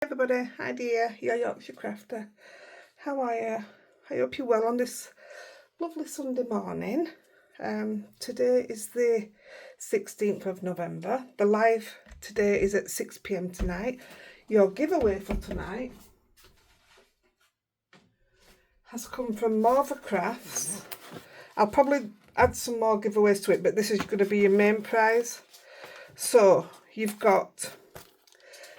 Everybody, Heidi-The, your Yorkshire crafter. How are you? I hope you're well on this lovely Sunday morning. Today is the 16th of November. The live today is at 6 p.m. tonight. Your giveaway for tonight has come from Morva Crafts. I'll probably add some more giveaways to it, but this is going to be your main prize. So you've got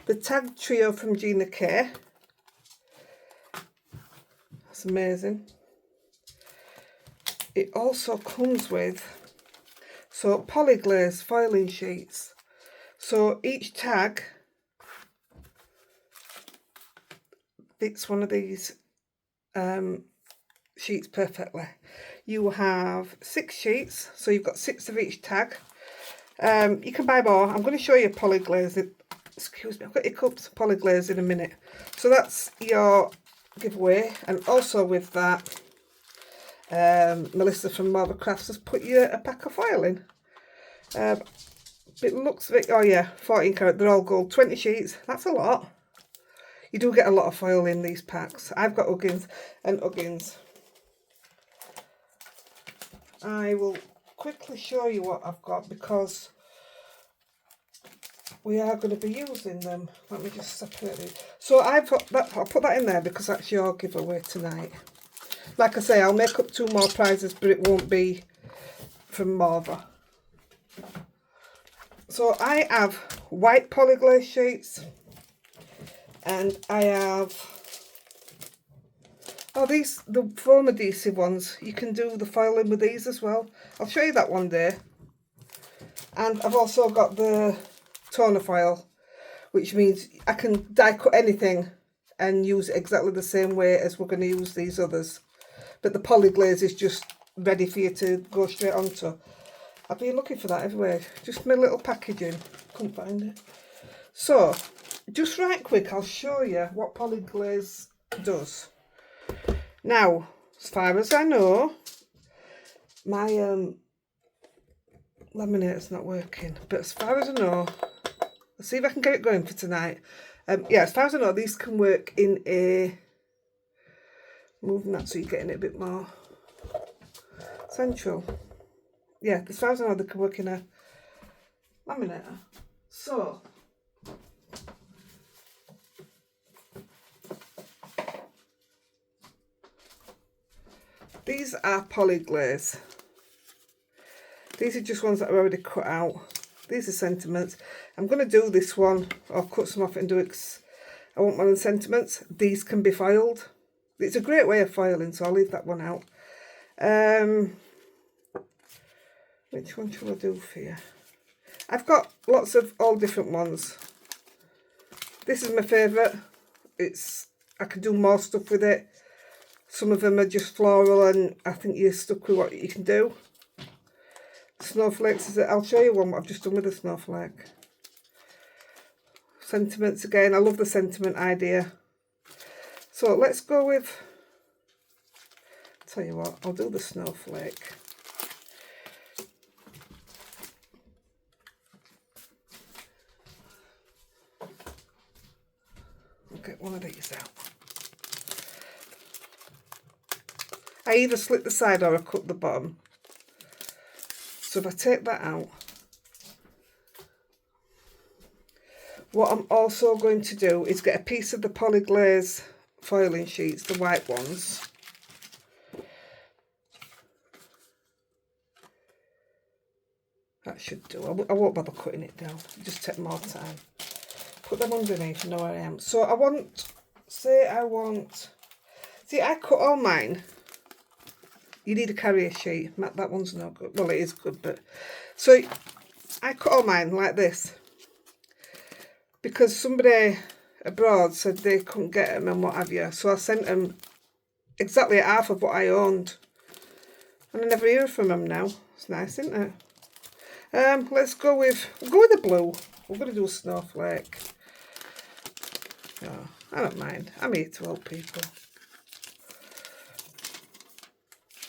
the tag trio from Gina K. That's amazing. It also comes with Polyglaze foiling sheets. So each tag fits one of these sheets perfectly. You have 6 sheets, so you've got 6 of each tag. You can buy more. I'm going to show you Polyglaze. Excuse me, I've got hiccups. Polyglaze in a minute. So that's your giveaway, and also with that, Melissa from Morva Crafts has put you a pack of foil in. It looks like, oh yeah, 14 carat. They're all gold. 20 sheets. That's a lot. You do get a lot of foil in these packs. I've got Uggins and Uggins. I will quickly show you what I've got because we are going to be using them. Let me just separate it. So I'll put that in there because that's your giveaway tonight. Like I say, I'll make up 2 more prizes, but it won't be from Morva. So I have white Polyglaze sheets, and I have the foam adhesive ones. You can do the foiling with these as well. I'll show you that one day. And I've also got the toner foil, which means I can die cut anything and use it exactly the same way as we're going to use these others. But the Polyglaze is just ready for you to go straight onto. I've been looking for that everywhere. Just my little packaging. Couldn't find it. So, just right quick, I'll show you what Polyglaze does. Now, as far as I know, my laminator's not working. But as far as I know, let's see if I can get it going for tonight. Yeah, as far as I know, these can work in a... Moving that so you're getting it a bit more central. Yeah, as far as I know, they can work in a laminator. So, these are Polyglaze. These are just ones that are already cut out. These are sentiments. I'm going to do this one, or cut some off and do it. I want one of the sentiments. These can be foiled. It's a great way of foiling, so I'll leave that one out. Which one shall I do for you? I've got lots of all different ones. This is my favourite. I can do more stuff with it. Some of them are just floral, and I think you're stuck with what you can do. Snowflakes, I'll show you one what I've just done with a snowflake. Sentiments again. I love the sentiment idea. So let's go with, tell you what, I'll do the snowflake. I'll get one of these out. I either slit the side or I cut the bottom. So if I take that out, what I'm also going to do is get a piece of the Polyglaze foiling sheets, the white ones. That should do. I won't bother cutting it down. Just take more time. Put them underneath, you know where I am. So I cut all mine. You need a carrier sheet. That one's no good. Well, it is good, but... So I cut all mine like this. Because somebody abroad said they couldn't get them and what have you. So I sent them exactly half of what I owned. And I never hear from them now. It's nice, isn't it? We'll go with the blue. We're going to do a snowflake. Oh, I don't mind. I'm here to help people.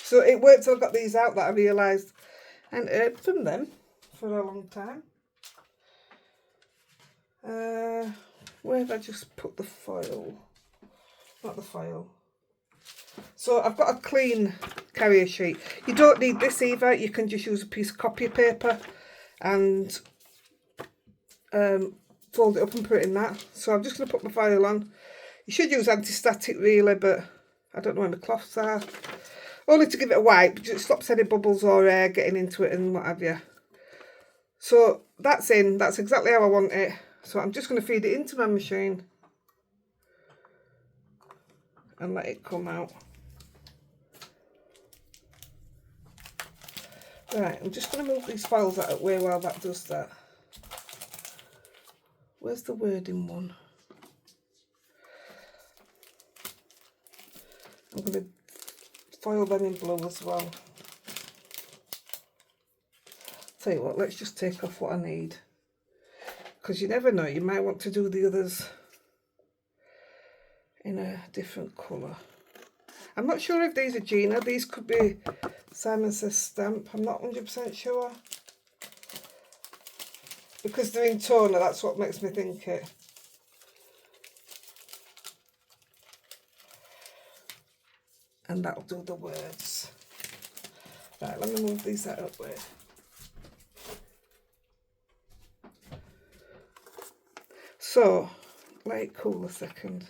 So it worked till I got these out that I realised I hadn't heard from them for a long time. where have I just put the foil? Not the foil. So I've got a clean carrier sheet. You don't need this either. You can just use a piece of copy paper and fold it up and put it in that. So I'm just going to put my foil on. You should use anti-static really, but I don't know where my cloths are. Only to give it a wipe, because it stops any bubbles or air getting into it and what have you. So that's in. That's exactly how I want it. So I'm just going to feed it into my machine and let it come out. Right, I'm just going to move these files out of the way while that does that. Where's the wording one? I'm going to foil them in blue as well. Tell you what, let's just take off what I need. Because you never know, you might want to do the others in a different colour. I'm not sure if these are Gina. These could be Simon Says Stamp. I'm not 100% sure. Because they're in toner, that's what makes me think it. And that'll do the words. Right, let me move these out of the way. So, let it cool a second.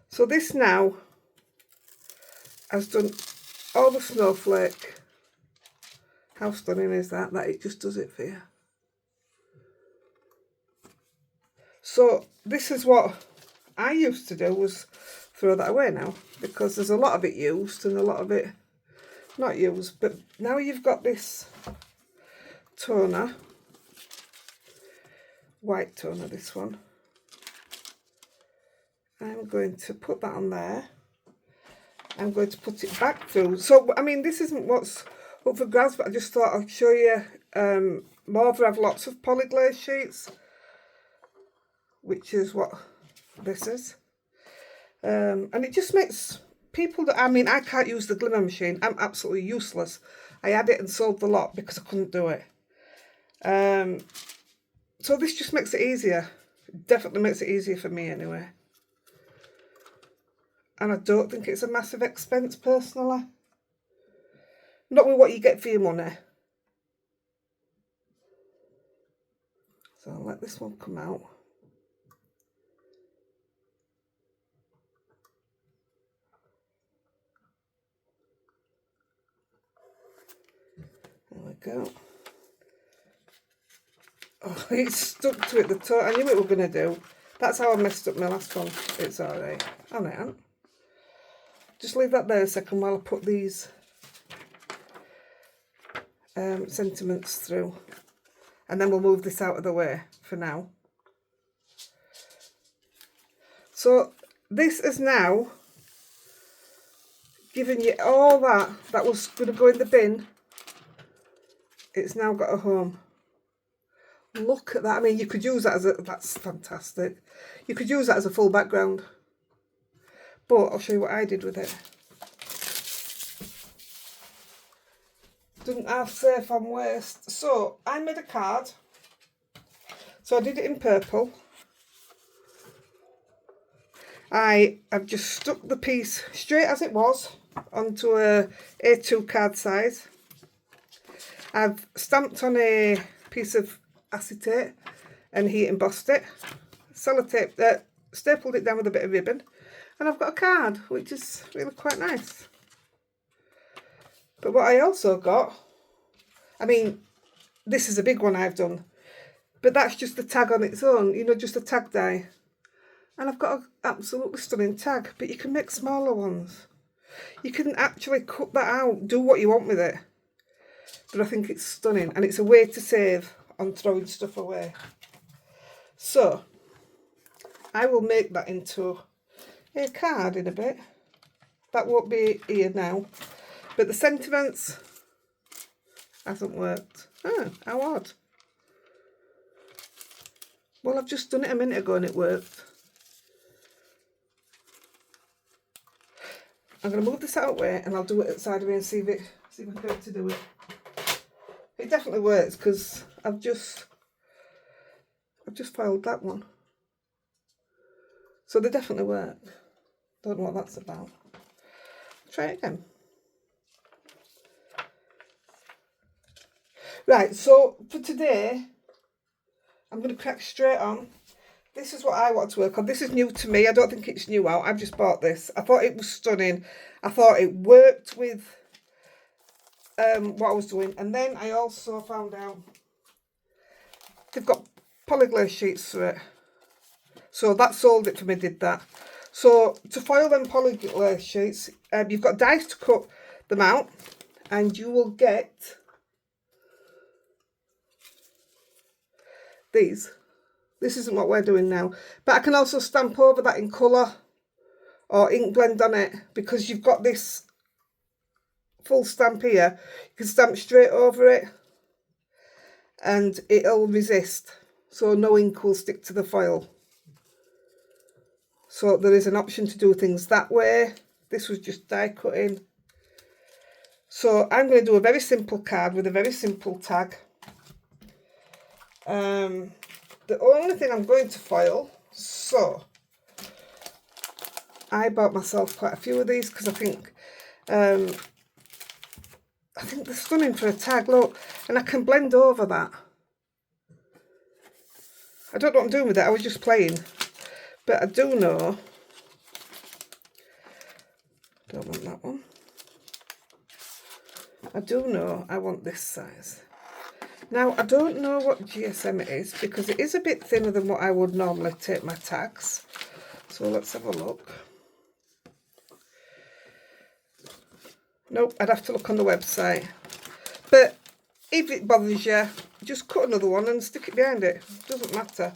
So this now has done all the snowflake. How stunning is that? That it just does it for you. So this is what I used to do, was throw that away now, because there's a lot of it used and a lot of it not used. But now you've got this toner, white toner, this one. I'm going to put that on there. I'm going to put it back through. So, I mean, this isn't what's up for grabs, but I just thought I'd show you. Morva have lots of Polyglaze sheets, which is what this is. And it just makes people that, I mean, I can't use the glimmer machine. I'm absolutely useless. I had it and sold the lot because I couldn't do it. So this just makes it easier. It definitely makes it easier for me anyway. And I don't think it's a massive expense personally. Not with what you get for your money. So I'll let this one come out. There we go. Oh, it's stuck to it. I knew what we were going to do. That's how I messed up my last one. It's alright. Oh, no. Just leave that there a second while I put these sentiments through. And then we'll move this out of the way for now. So this is now giving you all that was going to go in the bin. It's now got a home. Look at that. I mean, you could use that as that's fantastic. You could use that as a full background. But I'll show you what I did with it. Didn't have safe on waste. So I made a card. So I did it in purple. I have just stuck the piece straight as it was onto a A2 card size. I've stamped on a piece of acetate and heat embossed it. Sellotape, stapled it down with a bit of ribbon. And I've got a card, which is really quite nice. But what I also got, I mean, this is a big one I've done, but that's just the tag on its own, you know, just a tag die. And I've got an absolutely stunning tag, but you can make smaller ones. You can actually cut that out, do what you want with it. But I think it's stunning, and it's a way to save on throwing stuff away. So, I will make that into a card in a bit. That won't be here now. But the sentiments hasn't worked. Oh, how odd. Well, I've just done it a minute ago and it worked. I'm going to move this out of the way and I'll do it outside of me and see if I can get to do it. It definitely works because I've just I've just filed that one. So they definitely work. Don't know what that's about. Try it again. Right, so for today, I'm going to crack straight on. This is what I want to work on. This is new to me. I don't think it's new out. I've just bought this. I thought it was stunning. I thought it worked with what I was doing. And then I also found out they've got Polyglaze sheets for it. So that sold it for me, did that. So to foil them Polyglaze sheets, you've got dies to cut them out. And you will get these. This isn't what we're doing now. But I can also stamp over that in colour or ink blend on it, because you've got this full stamp here. You can stamp straight over it and it'll resist. So no ink will stick to the foil. So there is an option to do things that way. This was just die cutting. So I'm going to do a very simple card with a very simple tag. The only thing I'm going to foil, so I bought myself quite a few of these because I think they're stunning for a tag, look, and I can blend over that. I don't know what I'm doing with it, I was just playing, but I do know, don't want that one, I do know I want this size. Now, I don't know what GSM it is, because it is a bit thinner than what I would normally take my tags. So let's have a look. Nope, I'd have to look on the website. But if it bothers you, just cut another one and stick it behind it. Doesn't matter.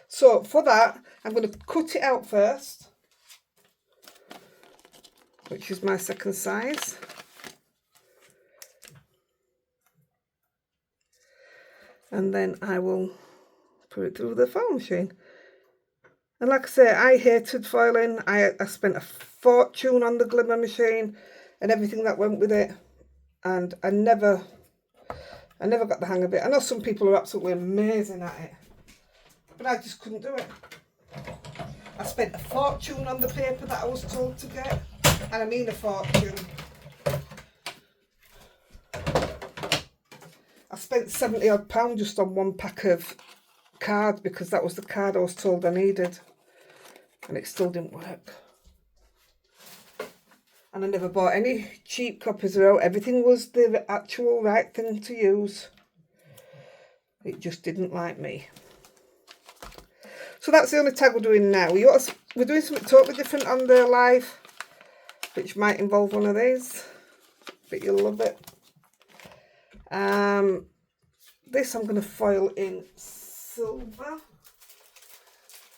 So for that, I'm going to cut it out first, which is my second size. And then I will put it through the foil machine. And like I say, I hated foiling. I spent a fortune on the glimmer machine and everything that went with it. And I never got the hang of it. I know some people are absolutely amazing at it, but I just couldn't do it. I spent a fortune on the paper that I was told to get. And I mean a fortune. I spent £70 odd just on one pack of cards because that was the card I was told I needed. And it still didn't work. And I never bought any cheap copies out. Everything was the actual right thing to use. It just didn't like me. So that's the only tag we're doing now. We're doing something totally different on the live, which might involve one of these, but you'll love it. This I'm going to foil in silver.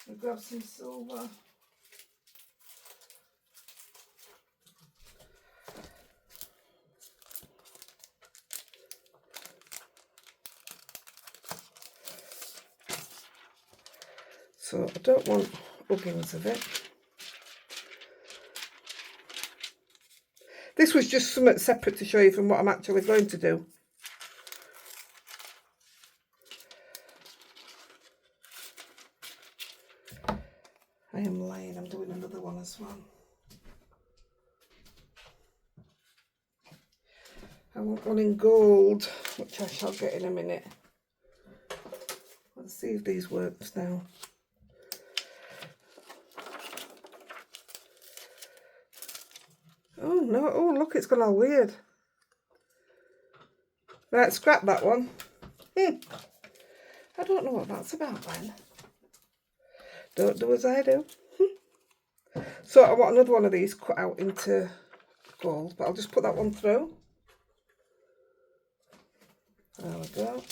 I'll grab some silver. So I don't want huggings of it. This was just something separate to show you from what I'm actually going to do. I am lying, I'm doing another one as well. I want one in gold, which I shall get in a minute. Let's see if these works now. Oh no, oh look, it's gone all weird. Right, scrap that one. I don't know what that's about then. Don't do as I do. So I want another one of these cut out into gold, but I'll just put that one through. There we go.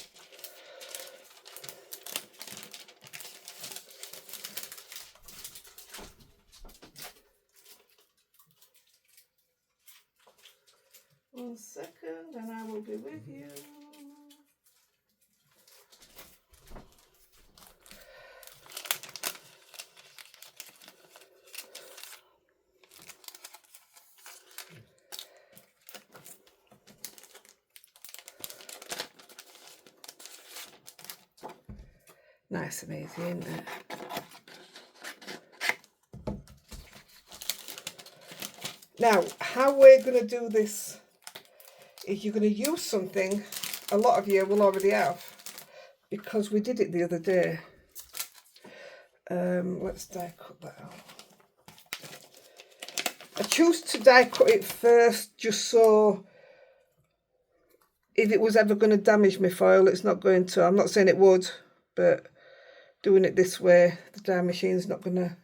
One second and I will be with you. Nice and easy, isn't it? Now, how we're going to do this is you're going to use something a lot of you will already have, because we did it the other day. Let's die cut that out. I choose to die cut it first just so if it was ever going to damage my foil, it's not going to. I'm not saying it would, but doing it this way, the die machine's not going to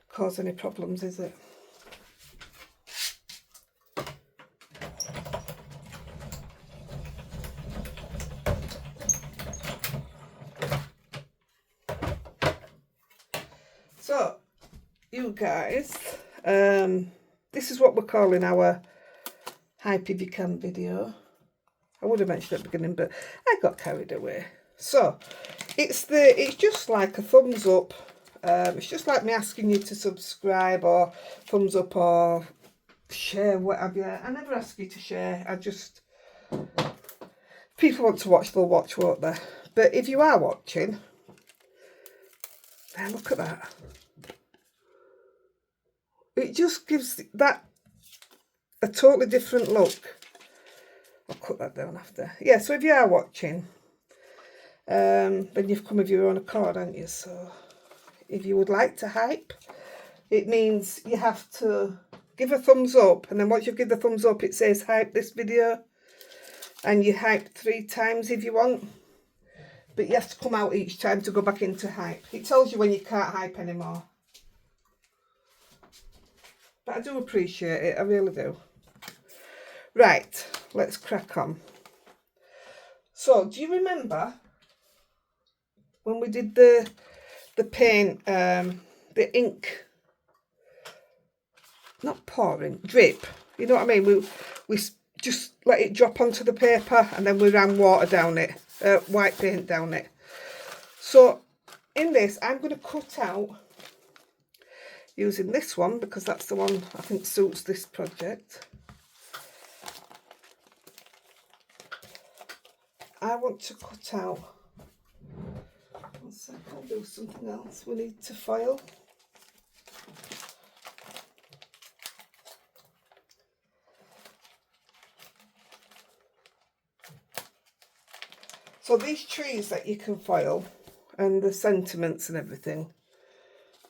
cause any problems, is it? So, you guys, this is what we're calling our Hype If You Can video. I would have mentioned at the beginning, but I got carried away. So, it's just like a thumbs up. It's just like me asking you to subscribe or thumbs up or share, whatever. I never ask you to share. I just, people want to watch, they'll watch, won't they? But if you are watching, then look at that. It just gives that a totally different look. I'll cut that down after. Yeah, so if you are watching, then you've come of your own accord, haven't you? So if you would like to hype, it means you have to give a thumbs up, and then once you give the thumbs up, it says hype this video, and you hype 3 times if you want, but you have to come out each time to go back into hype. It tells you when you can't hype anymore. But I do appreciate it, I really do. Right, let's crack on. So, do you remember when we did the paint, the ink, not pouring, drip, you know what I mean? We just let it drop onto the paper, and then we ran water down it, white paint down it. So, in this, I'm going to cut out, using this one, because that's the one I think suits this project. I want to cut out, one sec, I'll do something else we need to foil. So these trees that you can foil, and the sentiments and everything,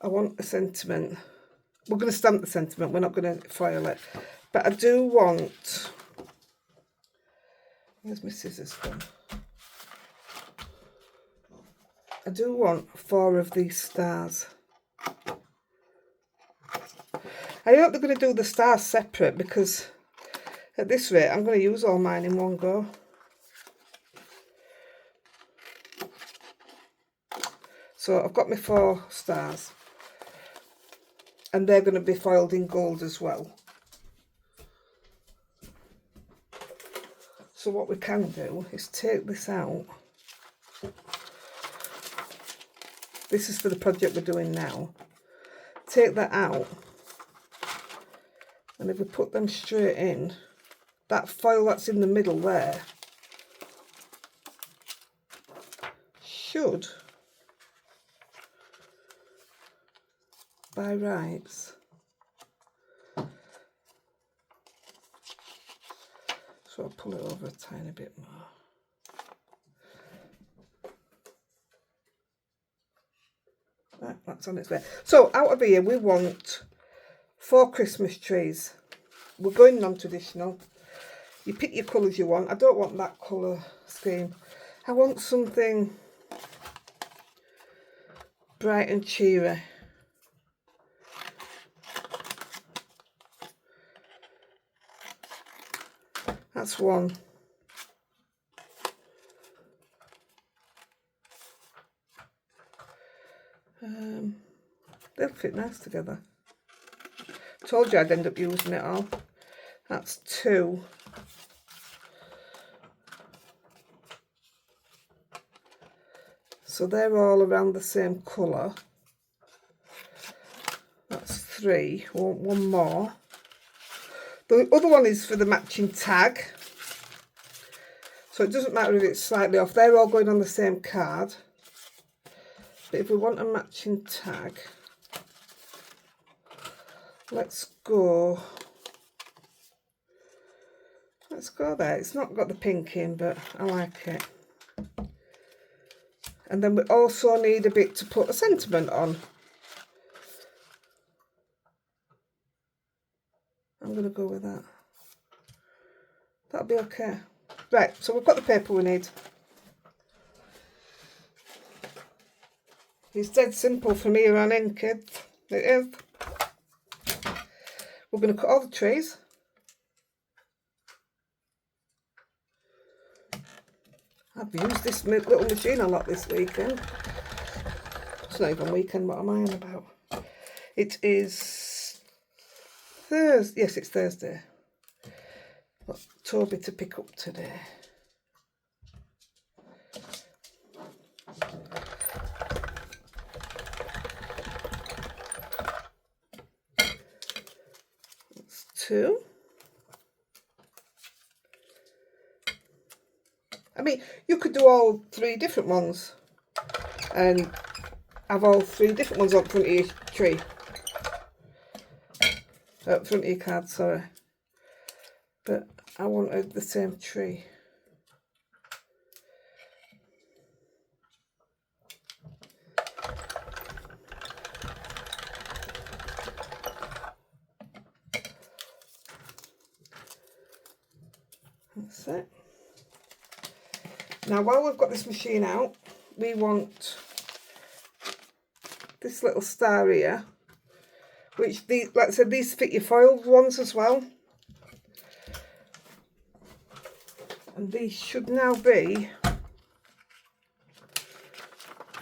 I want a sentiment. We're going to stamp the sentiment, we're not going to foil it. But I do want, where's my scissors gone? I do want 4 of these stars. I hope they're going to do the stars separate, because at this rate I'm going to use all mine in one go. So I've got my 4 stars, and they're going to be foiled in gold as well. So what we can do is take this out. This is for the project we're doing now. Take that out, and if we put them straight in, that foil that's in the middle there should, by rights, so I'll pull it over a tiny bit more. Right, that's on its way. So out of here we want 4 Christmas trees. We're going non-traditional. You pick your colours you want. I don't want that colour scheme. I want something bright and cheery. That's one. They'll fit nice together. Told you I'd end up using it all. That's 2. So they're all around the same colour. That's 3. I want 1 more. The other one is for the matching tag. So it doesn't matter if it's slightly off. They're all going on the same card. But if we want a matching tag, let's go there. It's not got the pink in, but I like it. And then we also need a bit to put a sentiment on. I'm going to go with that. That'll be okay. Right, so we've got the paper we need. It's dead simple for me around in, kids. It is. We're going to cut all the trees. I've used this little machine a lot this weekend. It's not even weekend, what am I on about? It is Thursday. Yes, it's Thursday. Got Toby to pick up today. That's 2. I mean, you could do all 3 different ones and have all 3 different ones on front of your tree. Front of your card, sorry. But I wanted the same tree. That's it. Now, while we've got this machine out, we want this little star here, which, like I said, these fit your foiled ones as well. And these should now be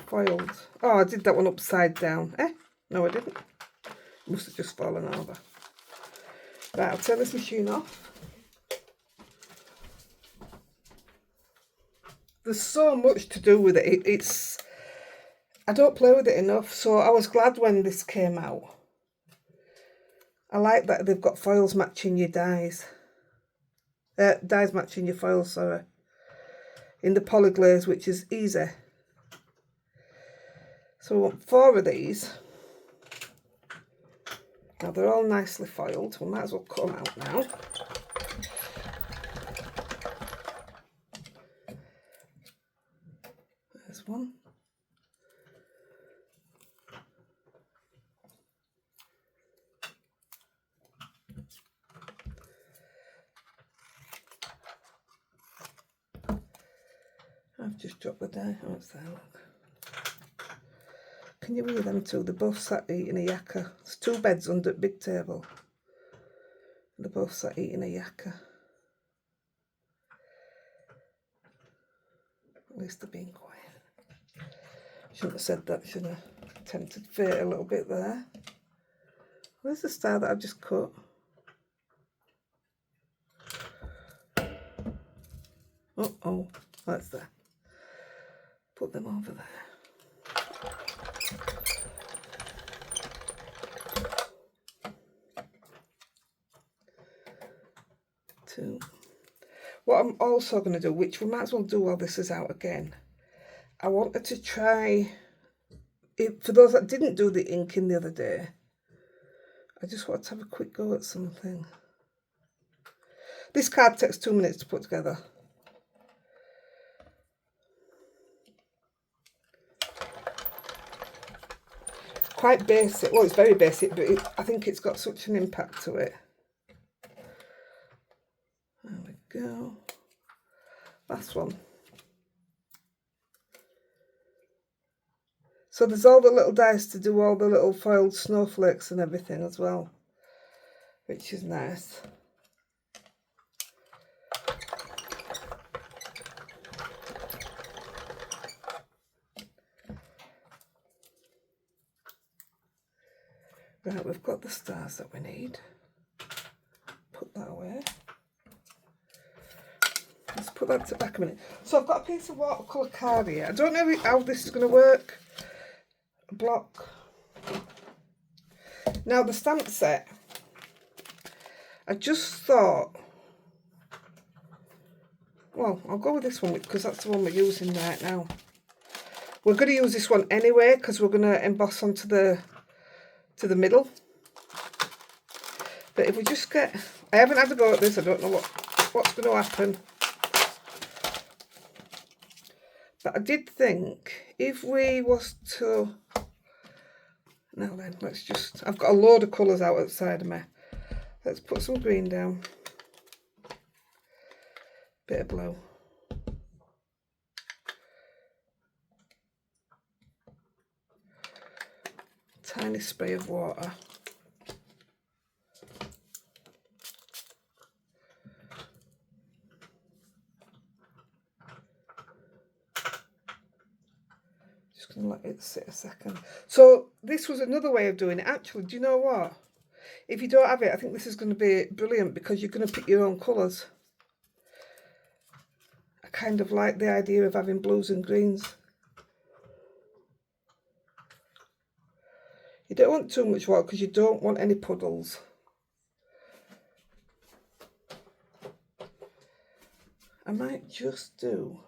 foiled. Oh, I did that one upside down. No, I didn't. Must have just fallen over. Right, I'll turn this machine off. There's so much to do with it. I don't play with it enough, so I was glad when this came out. I like that they've got foils matching your dies. Dies matching your foils, sorry. In the Polyglaze, which is easy. So we want 4 of these. Now they're all nicely foiled. We might as well cut them out now. There's one. I've just dropped the die. Oh, it's there, look. Can you hear them two? They're both sat eating a yakka. There's 2 beds under the big table. They're both sat eating a yakka. At least they're being quiet. Shouldn't have said that, should I? Tempted fate a little bit there. Where's the star that I've just cut? Oh, that's there. Put them over there. Two. What I'm also going to do, which we might as well do while this is out again, I wanted to try, for those that didn't do the inking the other day, I just wanted to have a quick go at something. This card takes 2 minutes to put together. Quite basic. Well, it's very basic, but I think it's got such an impact to it. There we go. Last one. So there's all the little dice to do all the little foiled snowflakes and everything as well, which is nice. Right, we've got the stars that we need. Put that away. Let's put that back a minute. So I've got a piece of watercolour card here. I don't know how this is going to work. A block. Now the stamp set, I just thought, well, I'll go with this one because that's the one we're using right now. We're going to use this one anyway because we're going to emboss onto the middle. But if we just get, I haven't had a go at this, I don't know what's going to happen. But I did think if we was to, now then, let's just, I've got a load of colours out outside of me. Let's put some green down. Bit of blue. Tiny spray of water. Just going to let it sit a second. So this was another way of doing it. Actually, do you know what? If you don't have it, I think this is going to be brilliant because you're going to pick your own colours. I kind of like the idea of having blues and greens. You don't want too much water because you don't want any puddles. I might just do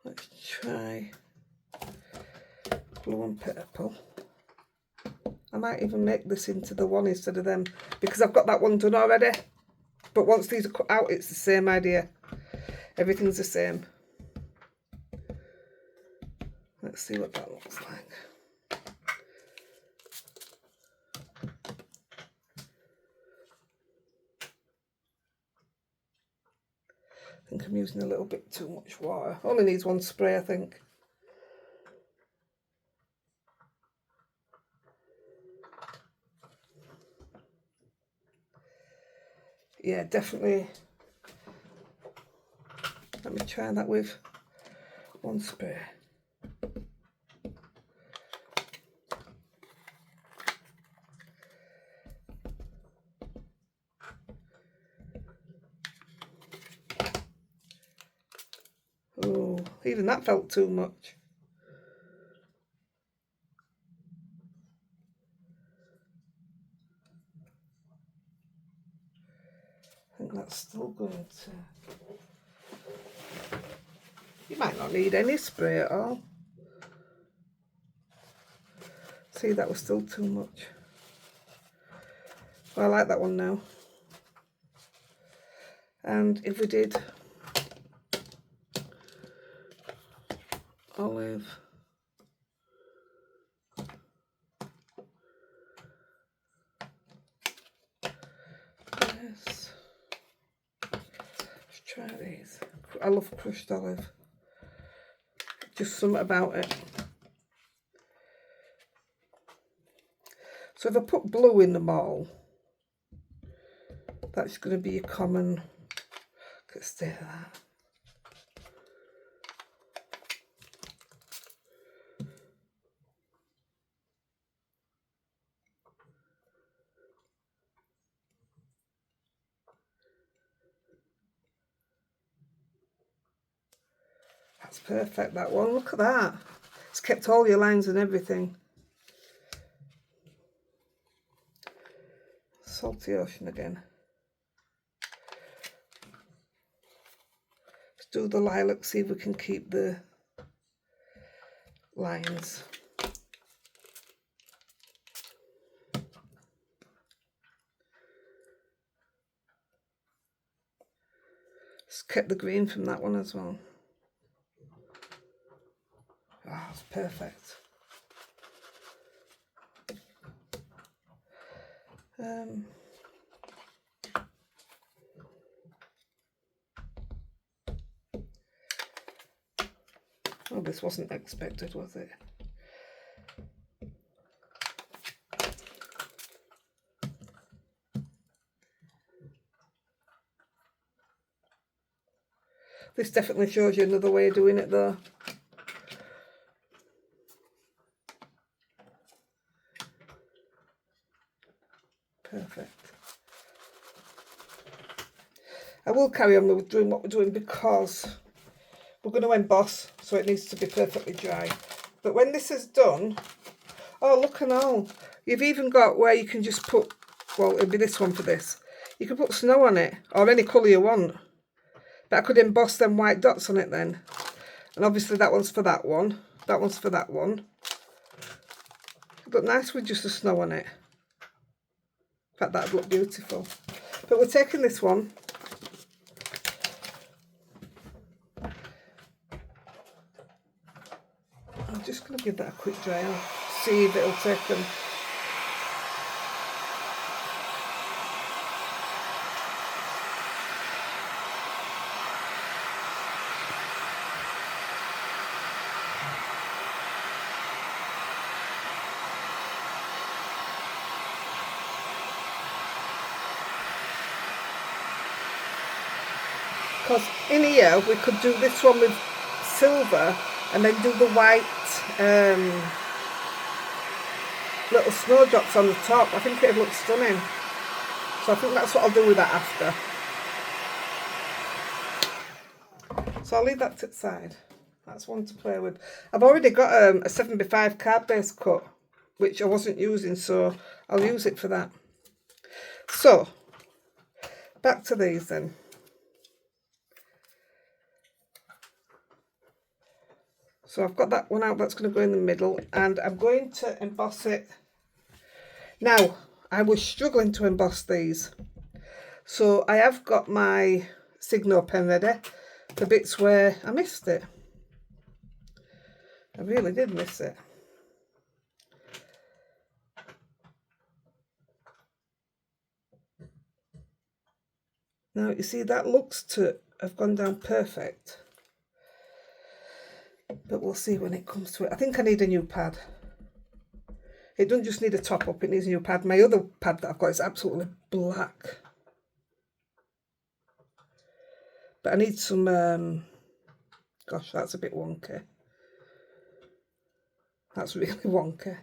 let's try blue and purple. I might even make this into the one instead of them because I've got that one done already. But once these are cut out, it's the same idea. Everything's the same. Let's see what that looks like. I think I'm using a little bit too much water. Only needs one spray, I think. Yeah, definitely. Let me try that with one spray. Oh, even that felt too much. I think that's still going to... You might not need any spray at all. See, that was still too much. Well, I like that one now. And if we did olive, yes. Let's try these. I love crushed olive. Just something about it. So if I put blue in the mall, that's going to be a common. Let's stay at that. That's perfect, that one. Look at that. It's kept all your lines and everything. Salty ocean again. Let's do the lilac, see if we can keep the lines. Just kept the green from that one as well. Ah, it's perfect. Oh, this wasn't expected, was it? This definitely shows you another way of doing it though. Perfect. I will carry on with doing what we're doing because we're going to emboss, so it needs to be perfectly dry. But when this is done, oh look and all, you've even got where you can just put, well it'll be this one for this, You could put snow on it, or any colour you want. But I could emboss them white dots on it then. And obviously that one's for that one. That one's for that one. It'd look nice with just the snow on it. In fact, that'd look beautiful. But we're taking this one. I'm just going to give that a quick dry off. See if it'll take them. Because in here we could do this one with silver and then do the white little snowdrops on the top. I think it'd look stunning. So I think that's what I'll do with that after. So I'll leave that to the side. That's one to play with. I've already got a 7x5 card base cut, which I wasn't using, so I'll use it for that. So, back to these then. So I've got that one out, that's going to go in the middle, and I'm going to emboss it. Now, I was struggling to emboss these. So I have got my Signo pen ready, the bits where I missed it. I really did miss it. Now, you see, that looks to have gone down perfect. But we'll see when it comes to it. I think I need a new pad. It doesn't just need a top up, it needs a new pad. My other pad that I've got is absolutely black. But I need some, gosh, that's a bit wonky. That's really wonky.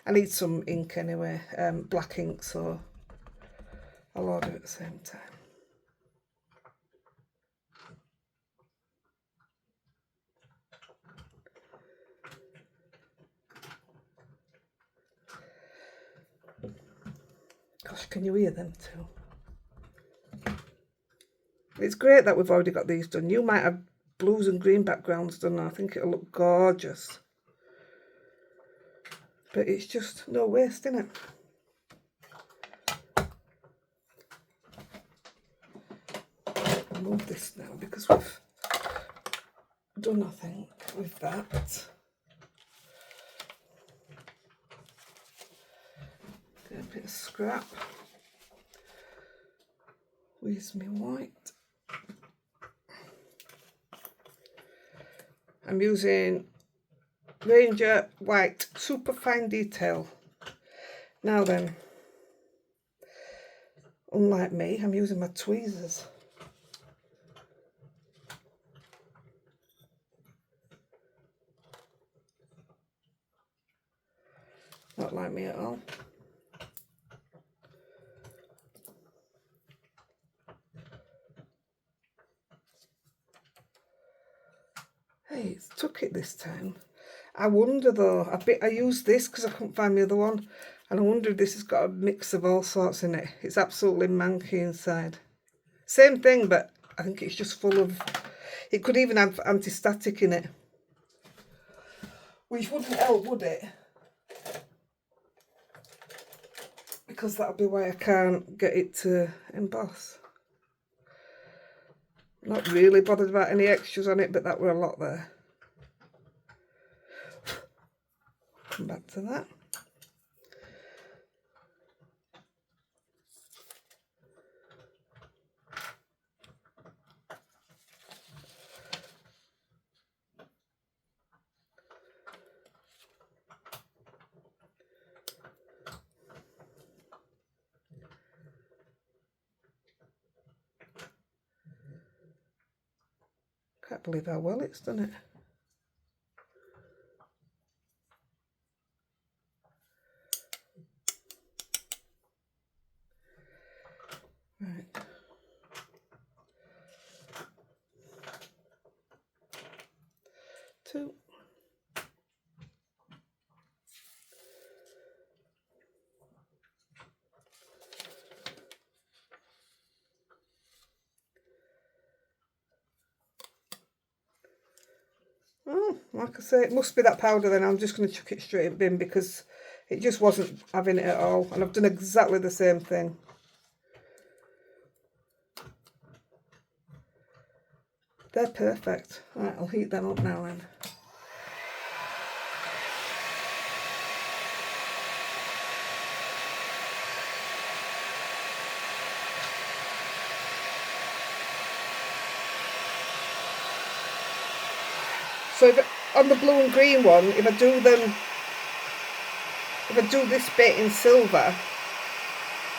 I need some ink anyway, black ink, so I'll order at the same time. Gosh, can you hear them too? It's great that we've already got these done. You might have blues and green backgrounds done. I think it'll look gorgeous. But it's just no waste, innit? I'll move this now because we've done nothing with that. Get a bit of scrap. Where's my white? I'm using Ranger White Super Fine Detail. Now then, unlike me, I'm using my tweezers. Not like me at all. Hey, it's took it this time. I wonder though, I used this because I couldn't find the other one, and I wonder if this has got a mix of all sorts in it. It's absolutely manky inside. Same thing, but I think it's just full of, it could even have anti-static in it. Which wouldn't help, would it? Because that'll be why I can't get it to emboss. Not really bothered about any extras on it, but that were a lot there. Come back to that. Can't believe how well it's done it. Right. Two. Oh, like I say, it must be that powder then. I'm just going to chuck it straight in bin because it just wasn't having it at all. And I've done exactly the same thing. They're perfect. Right, I'll heat them up now then. So on the blue and green one, if I do this bit in silver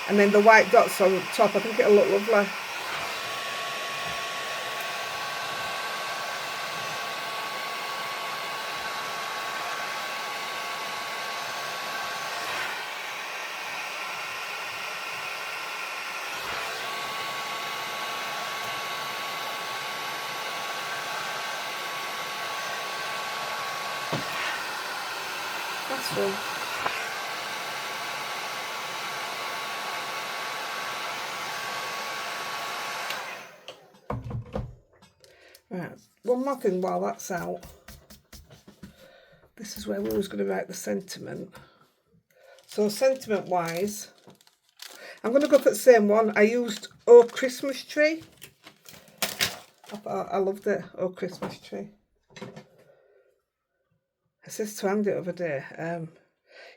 and then the white dots on top, I think it'll look lovely. That's fun. Right, one more thing while that's out. This is where we was going to write the sentiment. So sentiment wise, I'm going to go for the same one. I used Oh Christmas Tree. I loved it, Oh Christmas Tree. It says to hand it over there.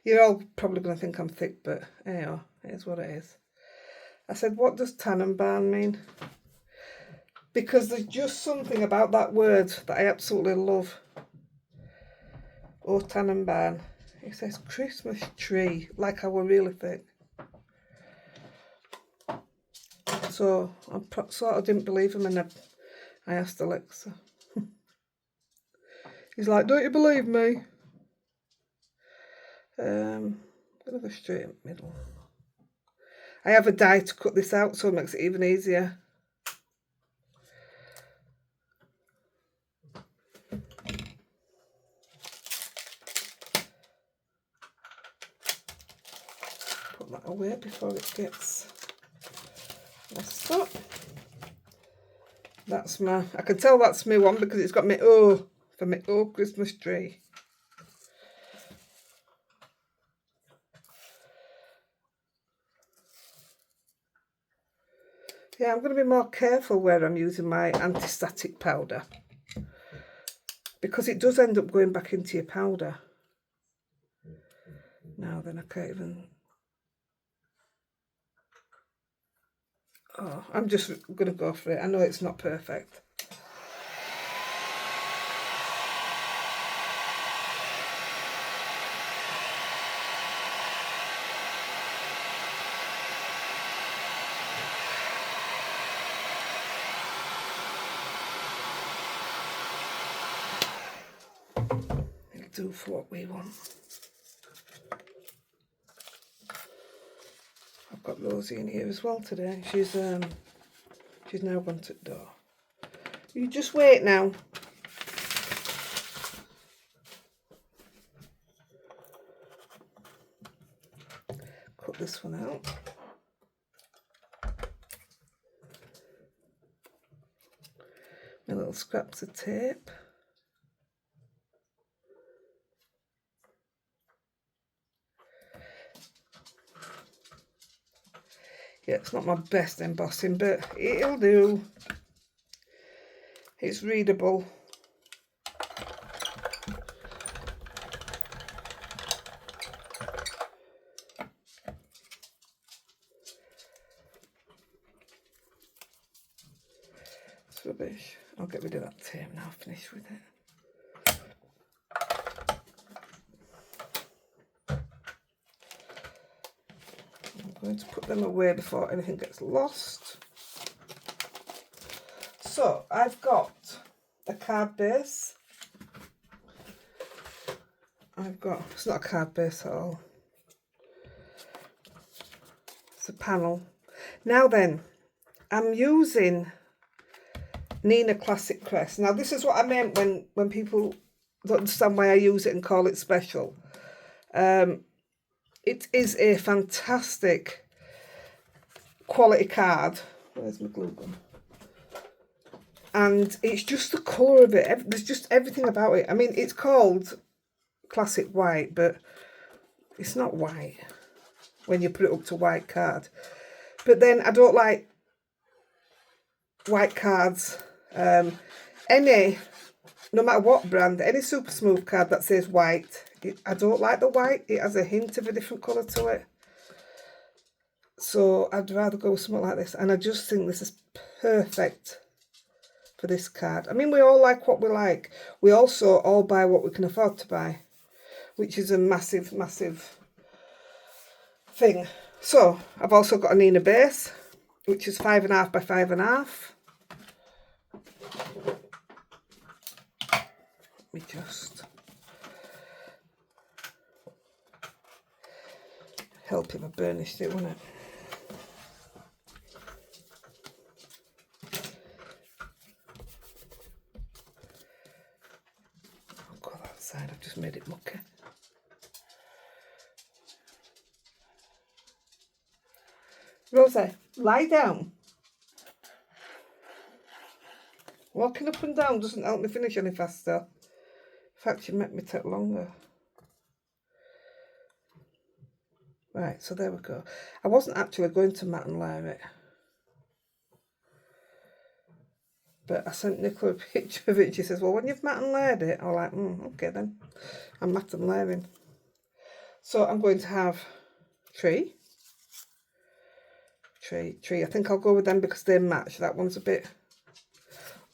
You're all probably going to think I'm thick, but anyhow, it is what it is. I said, what does Tannenbaum mean? Because there's just something about that word that I absolutely love. Oh, Tannenbaum. It says Christmas tree, like I were really thick. So I sort of didn't believe him, and I asked Alexa. He's like, don't you believe me? I'm going to go straight in the middle. I have a die to cut this out, so it makes it even easier. Put that away before it gets messed up. That's I can tell that's my one because it's got my O for my Oh Christmas tree. Yeah, I'm going to be more careful where I'm using my anti-static powder because it does end up going back into your powder. Now then, I can't even... Oh, I'm just going to go for it. I know it's not perfect. It'll do for what we want. I've got Rosie in here as well today. She's now gone to the door. You just wait now. Cut this one out. My little scraps of tape. Yeah, it's not my best embossing, but it'll do. It's readable. It's rubbish. I'll get rid of that tape now, finish with it. I'm going to put them away before anything gets lost. So I've got a card base. It's not a card base at all. It's a panel. Now then, I'm using Nina Classic Crest. Now this is what I meant when people don't understand why I use it and call it special. It is a fantastic quality card. Where's my glue gun? And it's just the colour of it. There's just everything about it. I mean, it's called Classic White, but it's not white when you put it up to white card. But then I don't like white cards. No matter what brand, any super smooth card that says white, I don't like the white. It has a hint of a different colour to it. So I'd rather go with something like this. And I just think this is perfect for this card. I mean, we all like what we like. We also all buy what we can afford to buy, which is a massive, massive thing. So I've also got a Nina base, which is 5.5 by 5.5. Let me just help if I burnished it, wouldn't it? I'll go that side, I've just made it mucky. Rosie, lie down. Walking up and down doesn't help me finish any faster. In fact, you make me take longer. Right, so there we go. I wasn't actually going to matte and layer it, but I sent Nicola a picture of it. She says, well, when you've matte and layered it, I'm like, okay then. I'm matte and layering. So I'm going to have tree. I think I'll go with them because they match. That one's a bit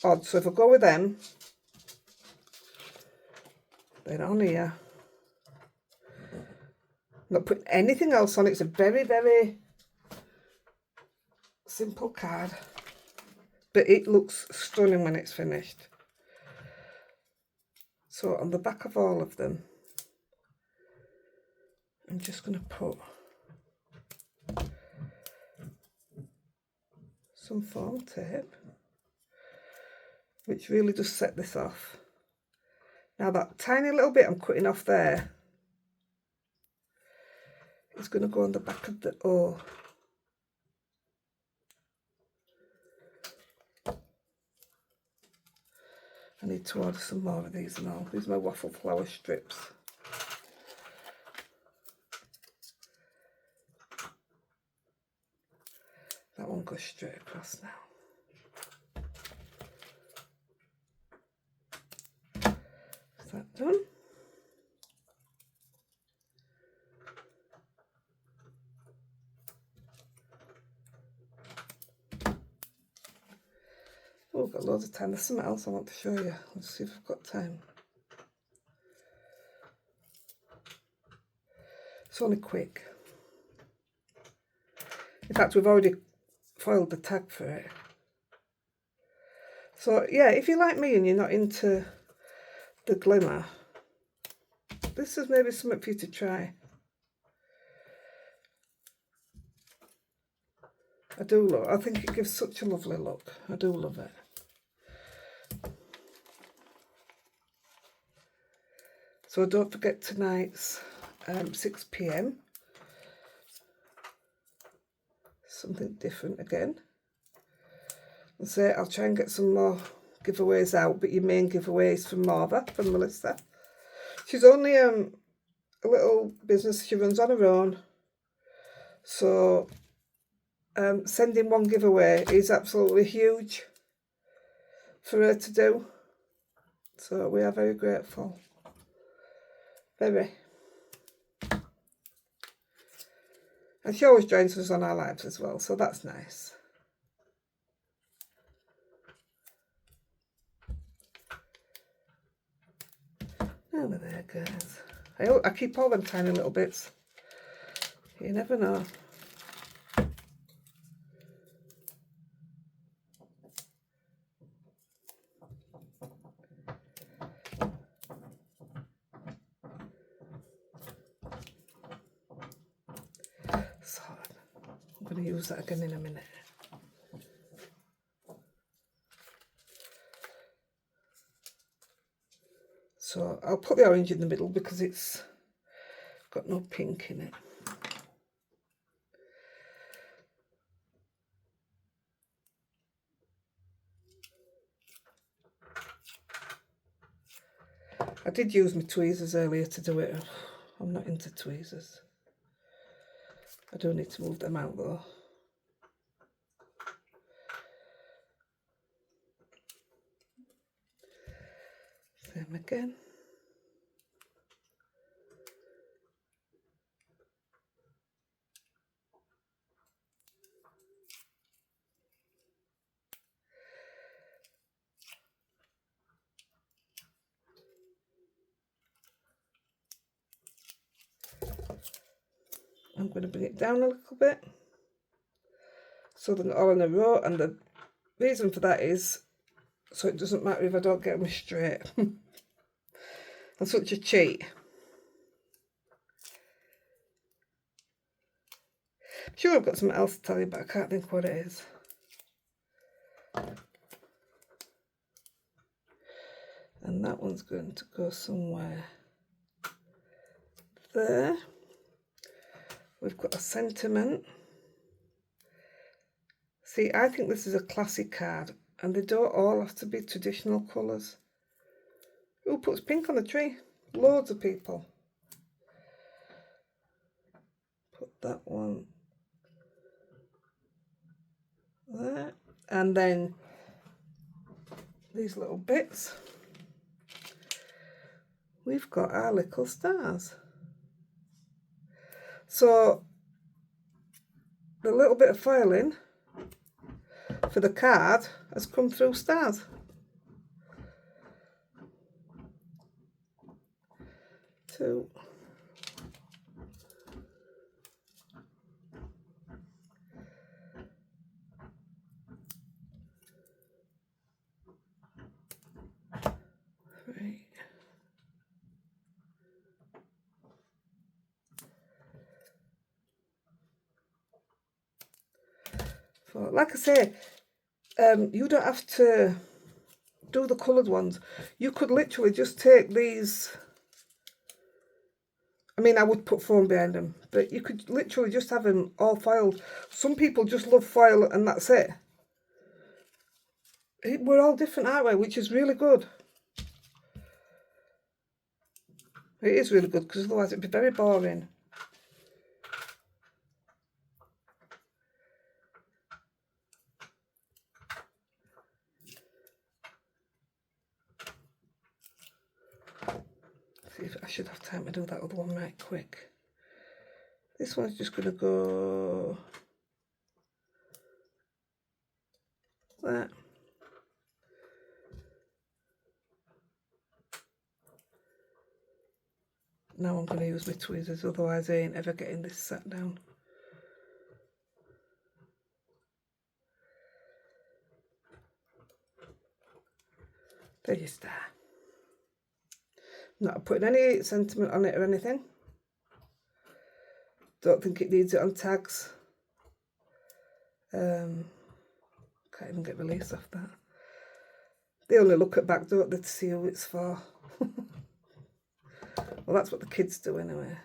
odd. So if I go with them, then on here, I'm not putting anything else on. It's a very, very simple card, but it looks stunning when it's finished. So on the back of all of them, I'm just going to put some foam tape, which really does set this off. Now that tiny little bit I'm cutting off there is going to go on the back of the O. I need to order some more of these and all. These are my waffle flower strips. That one goes straight across now. Is that done? Oh, I've got loads of time. There's something else I want to show you. Let's see if I've got time. It's only quick. In fact, we've already foiled the tag for it. So yeah, if you're like me and you're not into the glimmer, this is maybe something for you to try. I think it gives such a lovely look. I do love it. So don't forget tonight's 6 p.m. Something different again. And so I'll try and get some more giveaways out, but your main giveaways from Morva, from Melissa. She's only a little business, she runs on her own. So sending one giveaway is absolutely huge for her to do. So we are very grateful. Very. And she always joins us on our lives as well, so that's nice. Over there, guys. I keep all them tiny little bits. You never know. So I'm going to use that again in a minute. So I'll put the orange in the middle because it's got no pink in it. I did use my tweezers earlier to do it. I'm not into tweezers. I do need to move them out though. Same again. I'm going to bring it down a little bit so they're not all in a row, and the reason for that is so it doesn't matter if I don't get them straight. I'm such a cheat. I'm sure I've got something else to tell you, but I can't think what it is. And that one's going to go somewhere there. We've got a sentiment. See, I think this is a classic card, and they don't all have to be traditional colours. Who puts pink on the tree? Loads of people. Put that one there. And then these little bits. We've got our little stars. So the little bit of filing for the card has come through stars. Two. Three. So, like I say, you don't have to do the coloured ones. You could literally just take these. I mean, I would put foam behind them, but you could literally just have them all filed. Some people just love foil and that's it. We're all different, aren't we? Which is really good. It is really good, because otherwise it'd be very boring. See if I should have time to do that other one right quick. This one's just going to go there. Now I'm going to use my tweezers, otherwise I ain't ever getting this sat down. There you start. Not putting any sentiment on it or anything. Don't think it needs it on tags. Can't even get release off that. They only look at back, don't they, to see who it's for. Well, that's what the kids do anyway.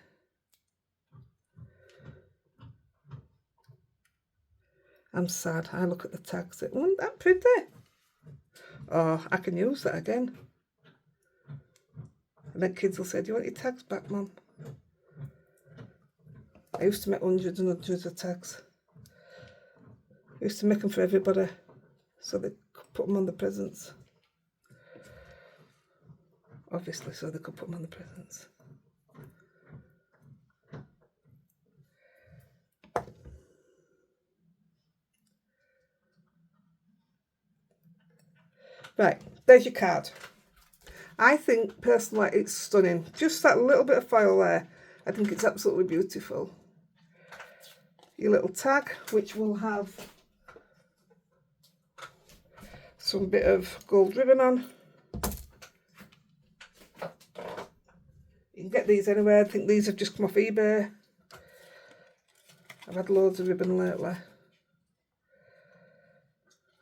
I'm sad. I look at the tags. Wasn't that pretty? Oh, I can use that again. And then kids will say, do you want your tags back, Mum? I used to make hundreds and hundreds of tags. I used to make them for everybody, so they could put them on the presents. Obviously, so they could put them on the presents. Right, there's your card. I think, personally, it's stunning. Just that little bit of foil there, I think it's absolutely beautiful. Your little tag, which will have some bit of gold ribbon on. You can get these anywhere. I think these have just come off eBay. I've had loads of ribbon lately.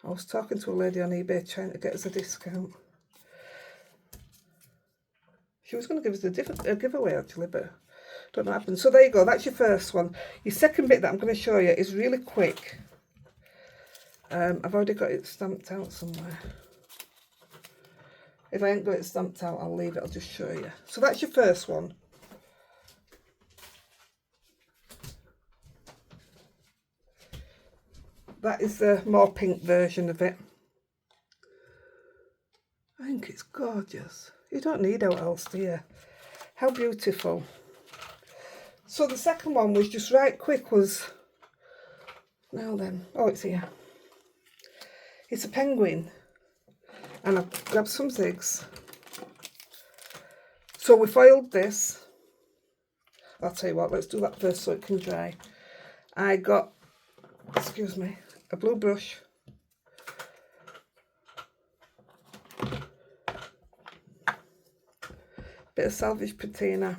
I was talking to a lady on eBay trying to get us a discount. She was going to give us a giveaway actually, but don't know what happened. So there you go, that's your first one. Your second bit that I'm going to show you is really quick. I've already got it stamped out somewhere. If I ain't got it stamped out, I'll leave it, I'll just show you. So that's your first one. That is the more pink version of it. I think it's gorgeous. You don't need out else, do you? How beautiful. So the second one was just right quick was, now then, oh, it's here. It's a penguin. And I've grabbed some zigs. So we foiled this. I'll tell you what, let's do that first so it can dry. I got, excuse me, a blue brush. Bit of salvage patina.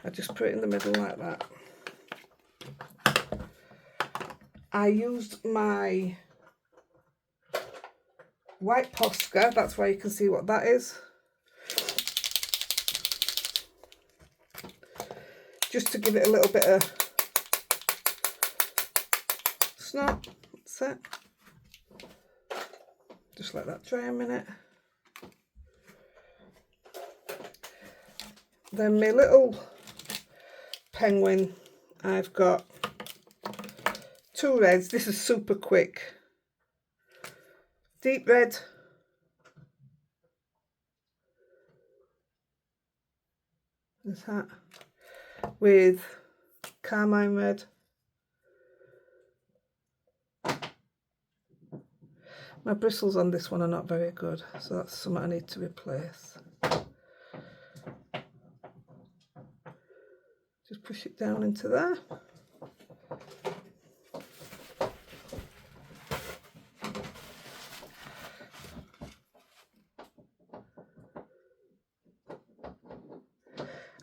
I just put it in the middle like that. I used my white Posca, that's why you can see what that is. Just to give it a little bit of snot, that's it. Just let that dry a minute. Then my little penguin, I've got 2 reds. This is super quick. Deep red. There's that. With carmine red. My bristles on this one are not very good, so that's something I need to replace. Just push it down into there.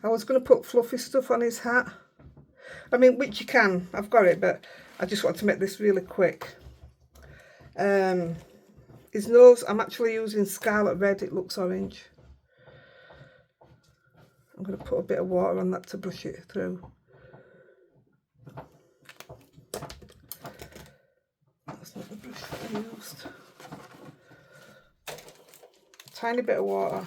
I was going to put fluffy stuff on his hat. I mean, which you can, I've got it, but I just want to make this really quick. His nose, I'm actually using Scarlet Red, it looks orange. I'm going to put a bit of water on that to brush it through. That's not the brush that I used. Tiny bit of water.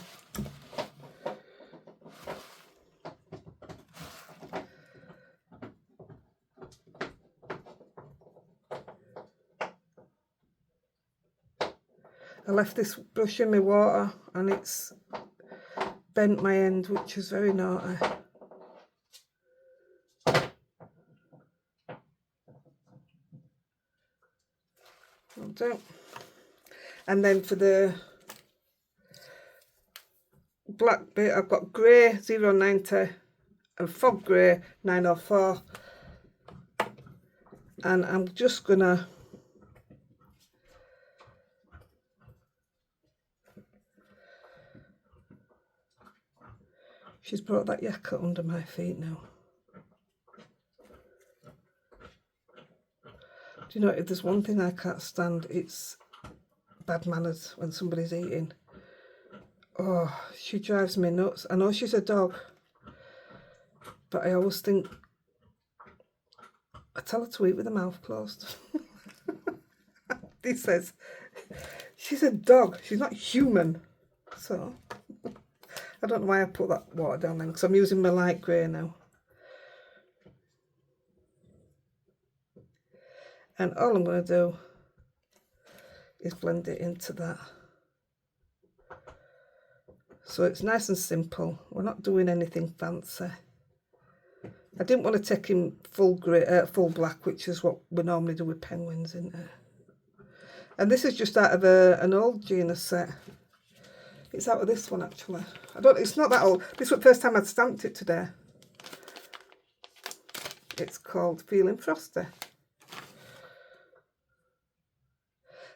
I left this brush in my water and it's bent my end, which is very naughty. Will do. And then for the black bit, I've got grey 090 and fog grey 904. And I'm just gonna she's brought that yakka under my feet now. Do you know, if there's one thing I can't stand, it's bad manners when somebody's eating. Oh, she drives me nuts. I know she's a dog, but I always think, I tell her to eat with her mouth closed. He says, she's a dog, she's not human. So, I don't know why I put that water down then, because I'm using my light grey now. And all I'm going to do is blend it into that. So it's nice and simple. We're not doing anything fancy. I didn't want to take him full grey, full black, which is what we normally do with penguins, isn't it? And this is just out of an old Gina set. It's out of this one actually. It's not that old. This was the first time I'd stamped it today. It's called Feeling Frosty.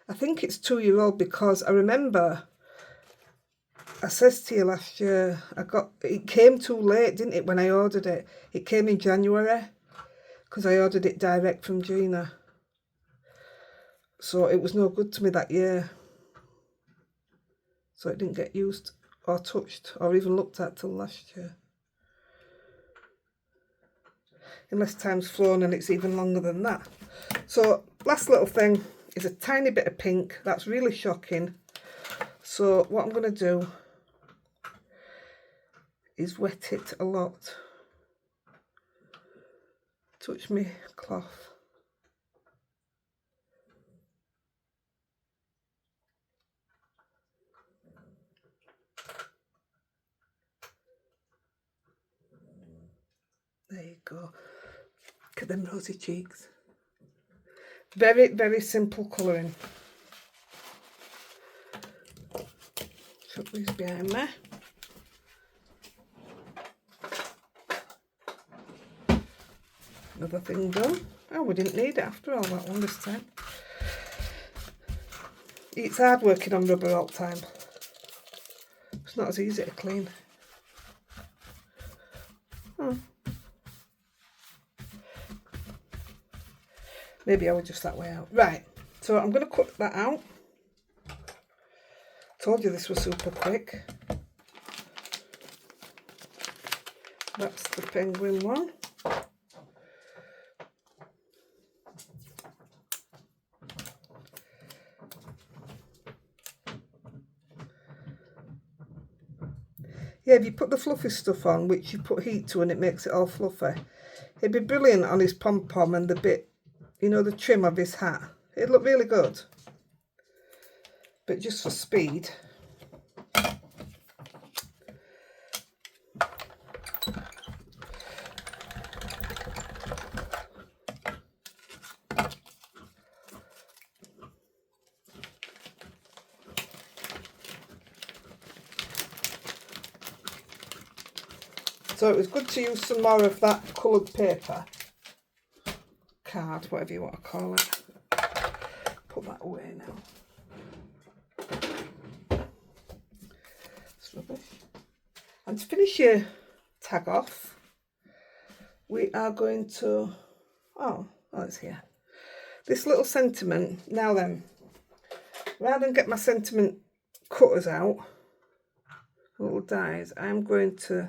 I think it's 2-year-old because I remember I says to you last year, it came too late, didn't it, when I ordered it? It came in January because I ordered it direct from Gina. So it was no good to me that year. So it didn't get used or touched or even looked at till last year. Unless time's flown and it's even longer than that. So last little thing, is a tiny bit of pink. That's really shocking. So what I'm going to do is wet it a lot. Touch me cloth. There you go. Look at them rosy cheeks. Very, very simple colouring. Put these behind me. Another thing done. Oh, we didn't need it after all, that one this time. It's hard working on rubber all the time. It's not as easy to clean. Oh. Maybe I was just that way out. Right, so I'm going to cut that out. Told you this was super quick. That's the penguin one. Yeah, if you put the fluffy stuff on, which you put heat to and it makes it all fluffy, it'd be brilliant on his pom-pom and the bit, you know, the trim of his hat. It'd look really good. But just for speed. So it was good to use some more of that coloured paper. Card, whatever you want to call it. Put that away now. It's rubbish. And to finish your tag off, we are going to, oh it's here. This little sentiment, now then, rather than get my sentiment cutters out, little dies, I'm going to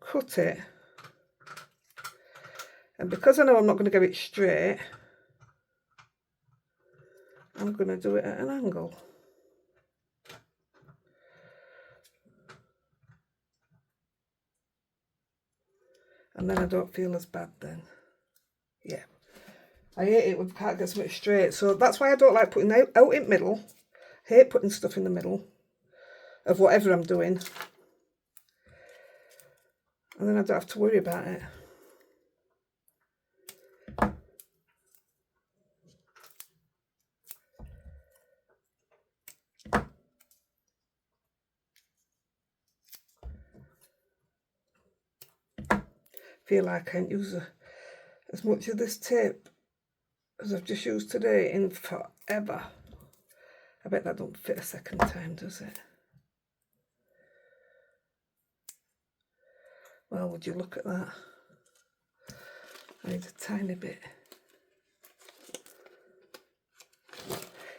cut it, and because I know I'm not going to get it straight, I'm going to do it at an angle. And then I don't feel as bad then. Yeah. I hate it when I can't get something straight. So that's why I don't like putting out in the middle. I hate putting stuff in the middle of whatever I'm doing. And then I don't have to worry about it. Feel like I can't use as much of this tape as I've just used today in forever. I bet that don't fit a second time, does it? Well, would you look at that? I need a tiny bit.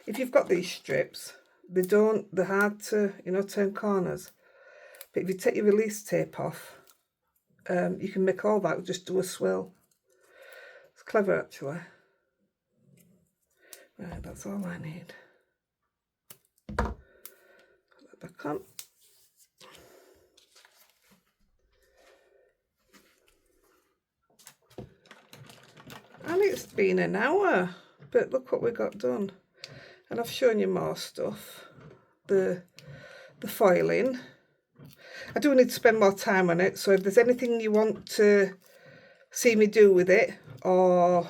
If you've got these strips, they're hard to, you know, turn corners. But if you take your release tape off, you can make all that, just do a swirl. It's clever actually. Right, that's all I need. Put that back on. And it's been an hour, but look what we got done. And I've shown you more stuff. The foiling. I do need to spend more time on it, so if there's anything you want to see me do with it, or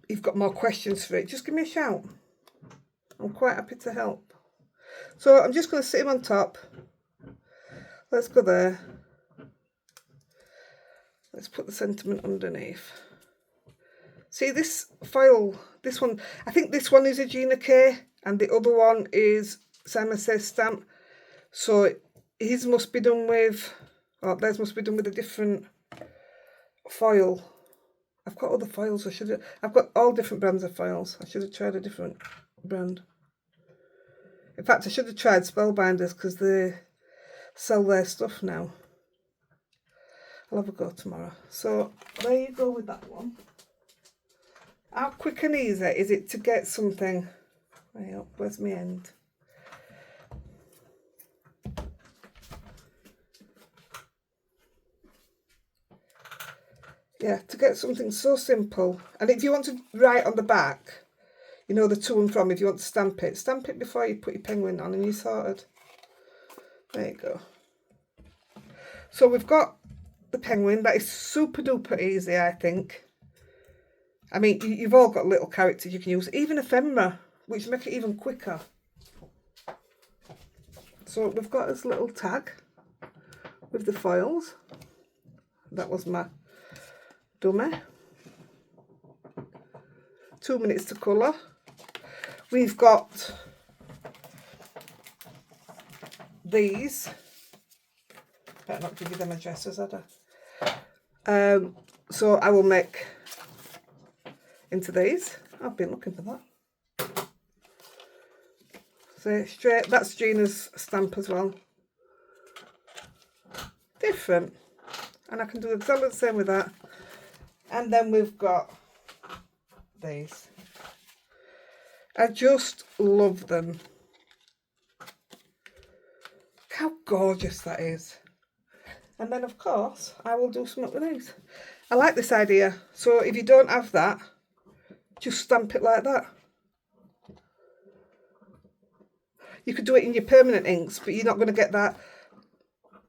you've got more questions for it, just give me a shout. I'm quite happy to help. So I'm just going to sit him on top. Let's go there. Let's put the sentiment underneath. See this foil, this one, I think this one is a Gina K and the other one is Simon Says stamp. So his must be done with, or theirs must be done with a different foil. I've got other foils, I've got all different brands of foils. I should have tried a different brand. In fact, I should have tried Spellbinders because they sell their stuff now. I'll have a go tomorrow. So there you go with that one. How quick and easy is it to get something? Way up, where's my end? Yeah, to get something so simple. And if you want to write on the back, you know, the to and from, if you want to stamp it before you put your penguin on and you're sorted. There you go. So we've got the penguin. That is super duper easy, I think. I mean, you've all got little characters you can use, even ephemera, which make it even quicker. So we've got this little tag with the foils. That was my dummy. 2 minutes to colour. We've got these. Better not give you them addresses, had I? So I will make into these. I've been looking for that. So straight, that's Gina's stamp as well. Different. And I can do exactly the same with that. And then we've got these. I just love them. Look how gorgeous that is. And then of course I will do something with these. I like this idea. So if you don't have that, just stamp it like that. You could do it in your permanent inks, but you're not going to get that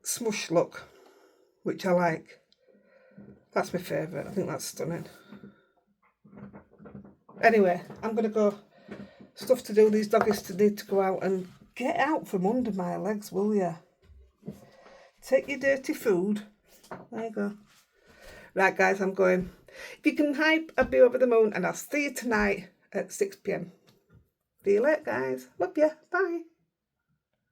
smush look, which I like. That's my favourite. I think that's stunning. Anyway, I'm going to go. Stuff to do. These doggies need to go out and get out from under my legs, will you? Take your dirty food. There you go. Right, guys, I'm going. If you can hype, I'll be over the moon, and I'll see you tonight at 6 p.m. See you later, guys. Love you. Bye.